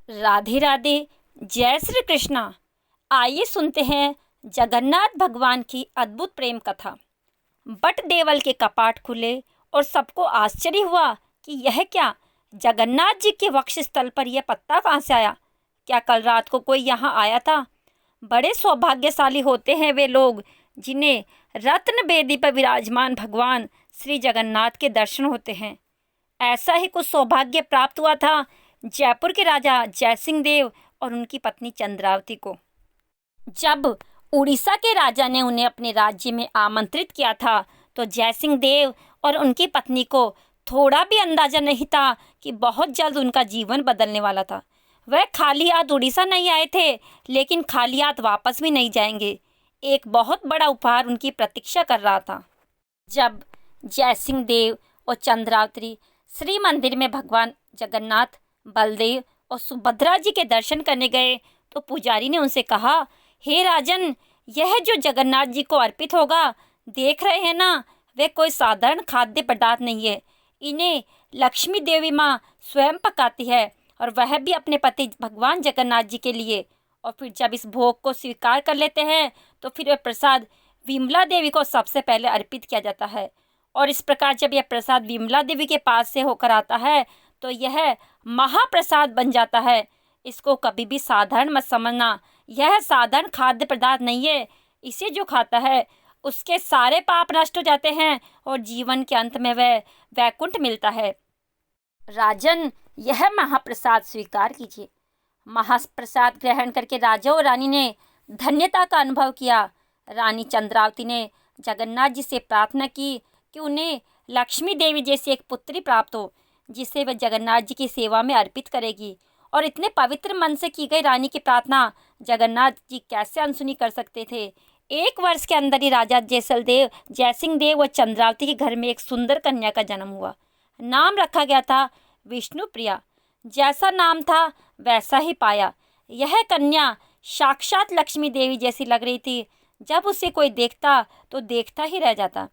राधे राधे। जय श्री कृष्णा। आइए सुनते हैं जगन्नाथ भगवान की अद्भुत प्रेम कथा। बट देवल के कपाट खुले और सबको आश्चर्य हुआ कि यह क्या, जगन्नाथ जी के वक्षस्थल पर यह पत्ता कहाँ से आया? क्या कल रात को कोई यहाँ आया था? बड़े सौभाग्यशाली होते हैं वे लोग जिन्हें रत्न बेदी पर विराजमान भगवान श्री जगन्नाथ के दर्शन होते हैं। ऐसा ही कुछ सौभाग्य प्राप्त हुआ था जयपुर के राजा जयसिंह देव और उनकी पत्नी चंद्रावती को। जब उड़ीसा के राजा ने उन्हें अपने राज्य में आमंत्रित किया था तो जयसिंह देव और उनकी पत्नी को थोड़ा भी अंदाजा नहीं था कि बहुत जल्द उनका जीवन बदलने वाला था। वह खाली हाथ उड़ीसा नहीं आए थे, लेकिन खाली हाथ वापस भी नहीं जाएंगे। एक बहुत बड़ा उपहार उनकी प्रतीक्षा कर रहा था। जब जयसिंह देव और चंद्रावती श्री मंदिर में भगवान जगन्नाथ, बलदेव और सुभद्रा जी के दर्शन करने गए तो पुजारी ने उनसे कहा, हे राजन, यह जो जगन्नाथ जी को अर्पित होगा, देख रहे हैं ना, वे कोई साधारण खाद्य पदार्थ नहीं है। इन्हें लक्ष्मी देवी माँ स्वयं पकाती है और वह भी अपने पति भगवान जगन्नाथ जी के लिए। और फिर जब इस भोग को स्वीकार कर लेते हैं तो फिर वह प्रसाद विमला देवी को सबसे पहले अर्पित किया जाता है। और इस प्रकार जब यह प्रसाद विमला देवी के पास से होकर आता है तो यह महाप्रसाद बन जाता है। इसको कभी भी साधारण मत समझना, यह साधारण खाद्य पदार्थ नहीं है। इसे जो खाता है उसके सारे पाप नष्ट हो जाते हैं और जीवन के अंत में वह वैकुंठ मिलता है। राजन, यह महाप्रसाद स्वीकार कीजिए। महाप्रसाद ग्रहण करके राजा और रानी ने धन्यता का अनुभव किया। रानी चंद्रावती ने जगन्नाथ जी से प्रार्थना की कि उन्हें लक्ष्मी देवी जैसी एक पुत्री प्राप्त हो जिसे वह जगन्नाथ जी की सेवा में अर्पित करेगी। और इतने पवित्र मन से की गई रानी की प्रार्थना जगन्नाथ जी कैसे अनसुनी कर सकते थे। 1 वर्ष के अंदर ही राजा जयसिंह देव और चंद्रावती के घर में एक सुंदर कन्या का जन्म हुआ। नाम रखा गया था विष्णु प्रिया। जैसा नाम था वैसा ही पाया। यह कन्या साक्षात लक्ष्मी देवी जैसी लग रही थी। जब उसे कोई देखता तो देखता ही रह जाता।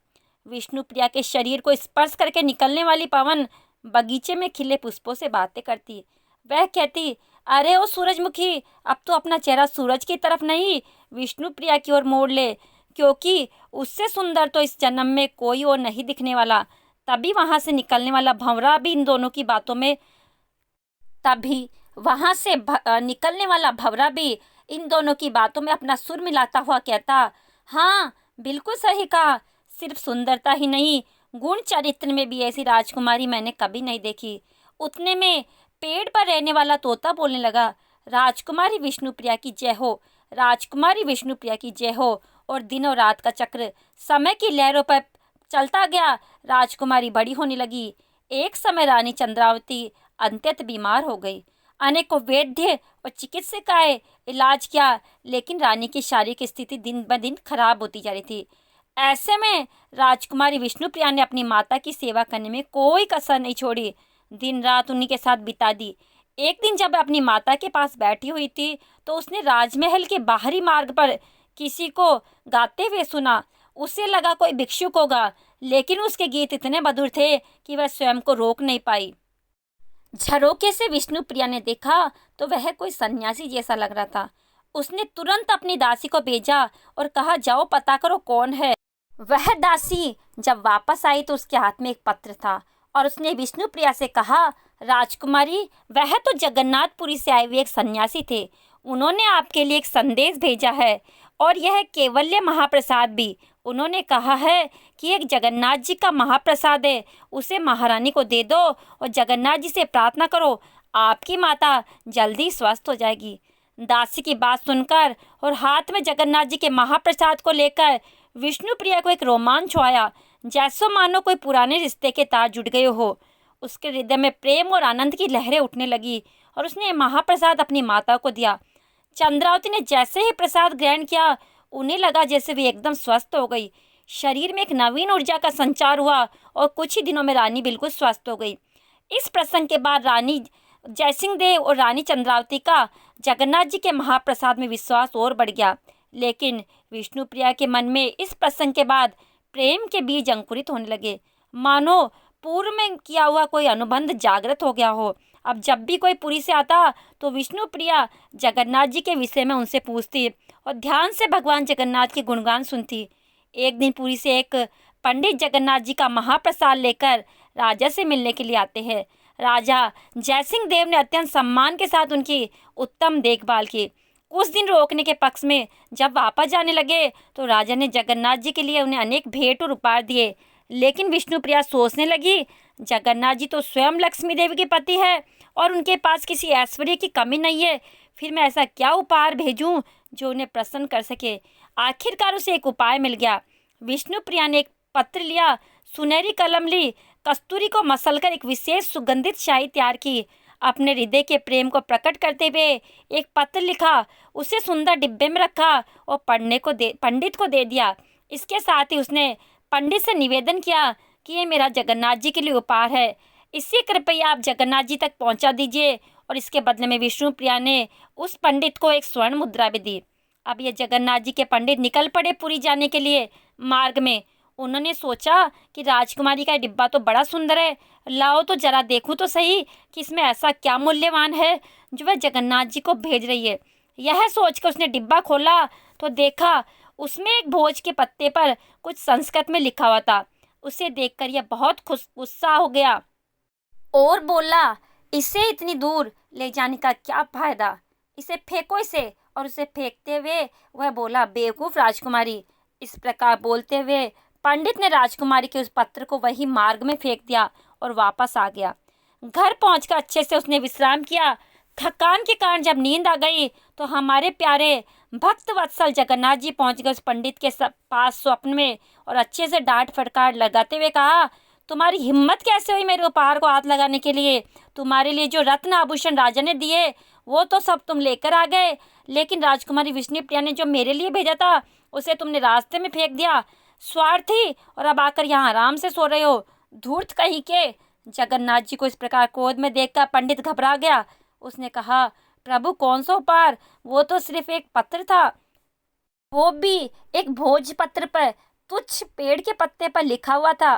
विष्णु प्रिया के शरीर को स्पर्श करके निकलने वाली पवन बगीचे में खिले पुष्पों से बातें करती। वह कहती, अरे ओ सूरजमुखी, अब तो अपना चेहरा सूरज की तरफ नहीं विष्णु प्रिया की ओर मोड़ ले, क्योंकि उससे सुंदर तो इस जन्म में कोई और नहीं दिखने वाला। तभी वहाँ से निकलने वाला भंवरा भी इन दोनों की बातों में अपना सुर मिलाता हुआ कहता, हाँ बिल्कुल सही कहा। सिर्फ सुंदरता ही नहीं, गुण चरित्र में भी ऐसी राजकुमारी मैंने कभी नहीं देखी। उतने में पेड़ पर रहने वाला तोता बोलने लगा, राजकुमारी विष्णुप्रिया की जय हो, राजकुमारी विष्णुप्रिया की जय हो। और दिन और रात का चक्र समय की लहरों पर चलता गया। राजकुमारी बड़ी होने लगी। एक समय रानी चंद्रावती अत्यंत बीमार हो गई। अनेकों वैद्य और चिकित्सकाएं इलाज किया, लेकिन रानी की शारीरिक स्थिति दिन ब दिन खराब होती जा रही थी। ऐसे में राजकुमारी विष्णुप्रिया ने अपनी माता की सेवा करने में कोई कसर नहीं छोड़ी। दिन रात उन्हीं के साथ बिता दी। एक दिन जब अपनी माता के पास बैठी हुई थी तो उसने राजमहल के बाहरी मार्ग पर किसी को गाते हुए सुना। उसे लगा कोई भिक्षुक होगा, लेकिन उसके गीत इतने मधुर थे कि वह स्वयं को रोक नहीं पाई। झरोके से विष्णुप्रिया ने देखा तो वह कोई सन्यासी जैसा लग रहा था। उसने तुरंत अपनी दासी को भेजा और कहा, जाओ पता करो कौन है। वह दासी जब वापस आई तो उसके हाथ में एक पत्र था और उसने विष्णुप्रिया से कहा, राजकुमारी, वह तो जगन्नाथपुरी से आए हुए एक सन्यासी थे। उन्होंने आपके लिए एक संदेश भेजा है और यह केवल्य महाप्रसाद भी। उन्होंने कहा है कि एक जगन्नाथ जी का महाप्रसाद है, उसे महारानी को दे दो और जगन्नाथ जी से प्रार्थना करो, आपकी माता जल्दी स्वस्थ हो जाएगी। दासी की बात सुनकर और हाथ में जगन्नाथ जी के महाप्रसाद को लेकर विष्णुप्रिया को एक रोमांच आया, जैसो मानो कोई पुराने रिश्ते के तार जुड़ गए हो। उसके हृदय में प्रेम और आनंद की लहरें उठने लगी और उसने महाप्रसाद अपनी माता को दिया। चंद्रावती ने जैसे ही प्रसाद ग्रहण किया, उन्हें लगा जैसे वे एकदम स्वस्थ हो गई। शरीर में एक नवीन ऊर्जा का संचार हुआ और कुछ ही दिनों में रानी बिल्कुल स्वस्थ हो गई। इस प्रसंग के बाद रानी जयसिंह देव और रानी चंद्रावती का जगन्नाथ जी के महाप्रसाद में विश्वास और बढ़ गया। लेकिन विष्णुप्रिया के मन में इस प्रसंग के बाद प्रेम के बीज अंकुरित होने लगे, मानो पूर्व में किया हुआ कोई अनुबंध जागृत हो गया हो। अब जब भी कोई पुरी से आता तो विष्णु प्रिया जगन्नाथ जी के विषय में उनसे पूछती और ध्यान से भगवान जगन्नाथ के गुणगान सुनती। एक दिन पुरी से एक पंडित जगन्नाथ जी का महाप्रसाद लेकर राजा से मिलने के लिए आते हैं। राजा जयसिंह देव ने अत्यंत सम्मान के साथ उनकी उत्तम देखभाल की। कुछ दिन रोकने के पक्ष में जब वापस जाने लगे तो राजा ने जगन्नाथ जी के लिए उन्हें अनेक भेंट और उपहार दिए। लेकिन विष्णुप्रिया सोचने लगी, जगन्नाथ जी तो स्वयं लक्ष्मी देवी के पति है और उनके पास किसी ऐश्वर्य की कमी नहीं है, फिर मैं ऐसा क्या उपहार भेजूं जो उन्हें प्रसन्न कर सके। आखिरकार उसे एक उपाय मिल गया। विष्णुप्रिया ने एक पत्र लिया, सुनहरी कलम ली, कस्तूरी को मसलकर एक विशेष सुगंधित शाही तैयार की। अपने हृदय के प्रेम को प्रकट करते हुए एक पत्र लिखा, उसे सुंदर डिब्बे में रखा और पंडित को दे दिया। इसके साथ ही उसने पंडित से निवेदन किया कि ये मेरा जगन्नाथ जी के लिए उपहार है, इसे कृपया आप जगन्नाथ जी तक पहुंचा दीजिए। और इसके बदले में विष्णुप्रिया ने उस पंडित को एक स्वर्ण मुद्रा भी दी। अब ये जगन्नाथ जी के पंडित निकल पड़े पुरी जाने के लिए। मार्ग में उन्होंने सोचा कि राजकुमारी का डिब्बा तो बड़ा सुंदर है, लाओ तो जरा देखूं तो सही कि इसमें ऐसा क्या मूल्यवान है जो वह जगन्नाथ जी को भेज रही है। यह सोचकर उसने डिब्बा खोला तो देखा उसमें एक भोज के पत्ते पर कुछ संस्कृत में लिखा हुआ था। उसे देखकर यह बहुत गुस्सा हो गया और बोला, इसे इतनी दूर ले जाने का क्या फायदा, इसे फेंको इसे। और उसे फेंकते हुए वह बोला, बेवकूफ़ राजकुमारी। इस प्रकार बोलते हुए पंडित ने राजकुमारी के उस पत्र को वही मार्ग में फेंक दिया और वापस आ गया। घर पहुंचकर अच्छे से उसने विश्राम किया। थकान के कारण जब नींद आ गई तो हमारे प्यारे भक्त वत्सल जगन्नाथ जी पहुंच गए उस पंडित के पास स्वप्न में और अच्छे से डांट फटकार लगाते हुए कहा, तुम्हारी हिम्मत कैसे हुई मेरे उपहार को हाथ लगाने के लिए। तुम्हारे लिए जो रत्न आभूषण राजा ने दिए वो तो सब तुम लेकर आ गए, लेकिन राजकुमारी विष्णुप्रिया ने जो मेरे लिए भेजा था उसे तुमने रास्ते में फेंक दिया। स्वार्थी, और अब आकर यहाँ आराम से सो रहे हो, धूर्त कहीं के। जगन्नाथ जी को इस प्रकार क्रोध में देखकर पंडित घबरा गया। उसने कहा, प्रभु कौन सा उपहार, वो तो सिर्फ एक पत्र था, वो भी एक भोजपत्र पर तुच्छ पेड़ के पत्ते पर लिखा हुआ था।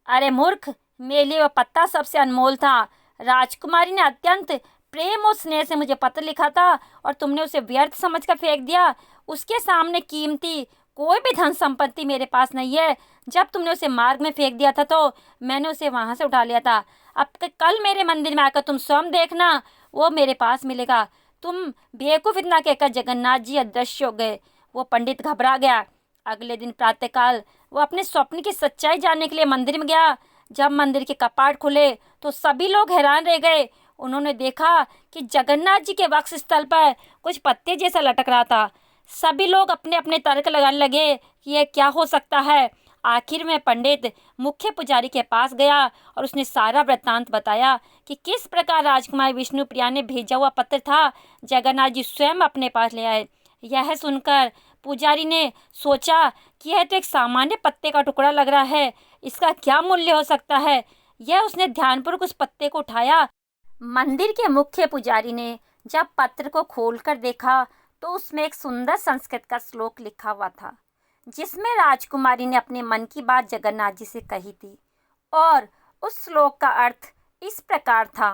अरे मूर्ख, मेरे लिए वह पत्ता सबसे अनमोल था। राजकुमारी ने अत्यंत प्रेम और स्नेह से मुझे पत्र लिखा था और तुमने उसे व्यर्थ समझकर फेंक दिया। उसके सामने कीमती कोई भी धन संपत्ति मेरे पास नहीं है। जब तुमने उसे मार्ग में फेंक दिया था तो मैंने उसे वहां से उठा लिया था। अब कल मेरे मंदिर में आकर तुम स्वयं देखना, वो मेरे पास मिलेगा। तुम बेवकूफ़, इतना कहकर जगन्नाथ जी अदृश्य हो गए। वो पंडित घबरा गया। अगले दिन प्रातःकाल वो अपने स्वप्न की सच्चाई जानने के लिए मंदिर में गया। जब मंदिर के कपाट खुले तो सभी लोग हैरान रह गए। उन्होंने देखा कि जगन्नाथ जी के वक्ष स्थल पर कुछ पत्ते जैसा लटक रहा था। सभी लोग अपने अपने तर्क लगाने लगे कि यह क्या हो सकता है। आखिर में पंडित मुख्य पुजारी के पास गया और उसने सारा वृत्तांत बताया कि किस प्रकार राजकुमारी विष्णुप्रिया ने भेजा हुआ पत्र था जगन्नाथ जी स्वयं अपने पास ले आए। यह सुनकर पुजारी ने सोचा कि यह तो एक सामान्य पत्ते का टुकड़ा लग रहा है, इसका क्या मूल्य हो सकता है। यह उसने ध्यानपूर्वक उस पत्ते को उठाया। मंदिर के मुख्य पुजारी ने जब पत्र को खोलकर देखा तो उसमें एक सुंदर संस्कृत का श्लोक लिखा हुआ था, जिसमें राजकुमारी ने अपने मन की बात जगन्नाथ जी से कही थी। और उस श्लोक का अर्थ इस प्रकार था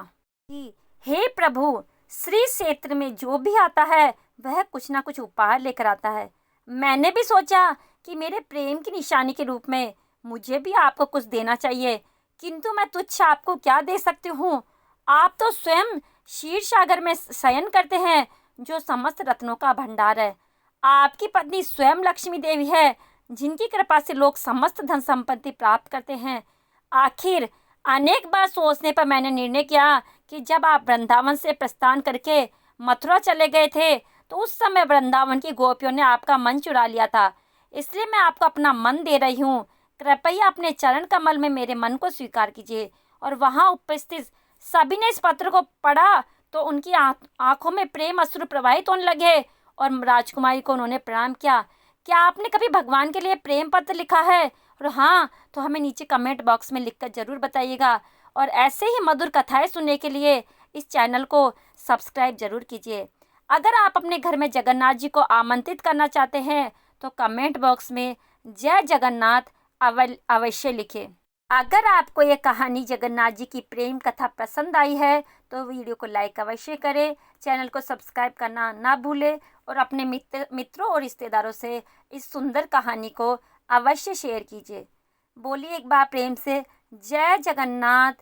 कि हे प्रभु, श्री क्षेत्र में जो भी आता है वह कुछ ना कुछ उपहार लेकर आता है। मैंने भी सोचा कि मेरे प्रेम की निशानी के रूप में मुझे भी आपको कुछ देना चाहिए, किंतु मैं तुच्छ आपको क्या दे सकती हूँ। आप तो स्वयं क्षीर सागर में शयन करते हैं, जो समस्त रत्नों का भंडार है। आपकी पत्नी स्वयं लक्ष्मी देवी है, जिनकी कृपा से लोग समस्त धन संपत्ति प्राप्त करते हैं। आखिर अनेक बार सोचने पर मैंने निर्णय किया कि जब आप वृंदावन से प्रस्थान करके मथुरा चले गए थे तो उस समय वृंदावन की गोपियों ने आपका मन चुरा लिया था, इसलिए मैं आपको अपना मन दे रही हूँ। कृपया अपने चरण कमल में मेरे मन को स्वीकार कीजिए। और वहाँ उपस्थित सभी ने इस पत्र को पढ़ा तो उनकी आंखों में प्रेम अश्रु प्रवाहित होने लगे और राजकुमारी को उन्होंने प्रणाम किया। क्या आपने कभी भगवान के लिए प्रेम पत्र लिखा है? और हाँ, तो हमें नीचे कमेंट बॉक्स में लिखकर ज़रूर बताइएगा। और ऐसे ही मधुर कथाएं सुनने के लिए इस चैनल को सब्सक्राइब ज़रूर कीजिए। अगर आप अपने घर में जगन्नाथ जी को आमंत्रित करना चाहते हैं तो कमेंट बॉक्स में जय जगन्नाथ अवश्य लिखें। अगर आपको ये कहानी जगन्नाथ जी की प्रेम कथा पसंद आई है तो वीडियो को लाइक अवश्य करें, चैनल को सब्सक्राइब करना ना भूलें और अपने मित्रों और रिश्तेदारों से इस सुंदर कहानी को अवश्य शेयर कीजिए। बोलिए एक बार प्रेम से जय जगन्नाथ।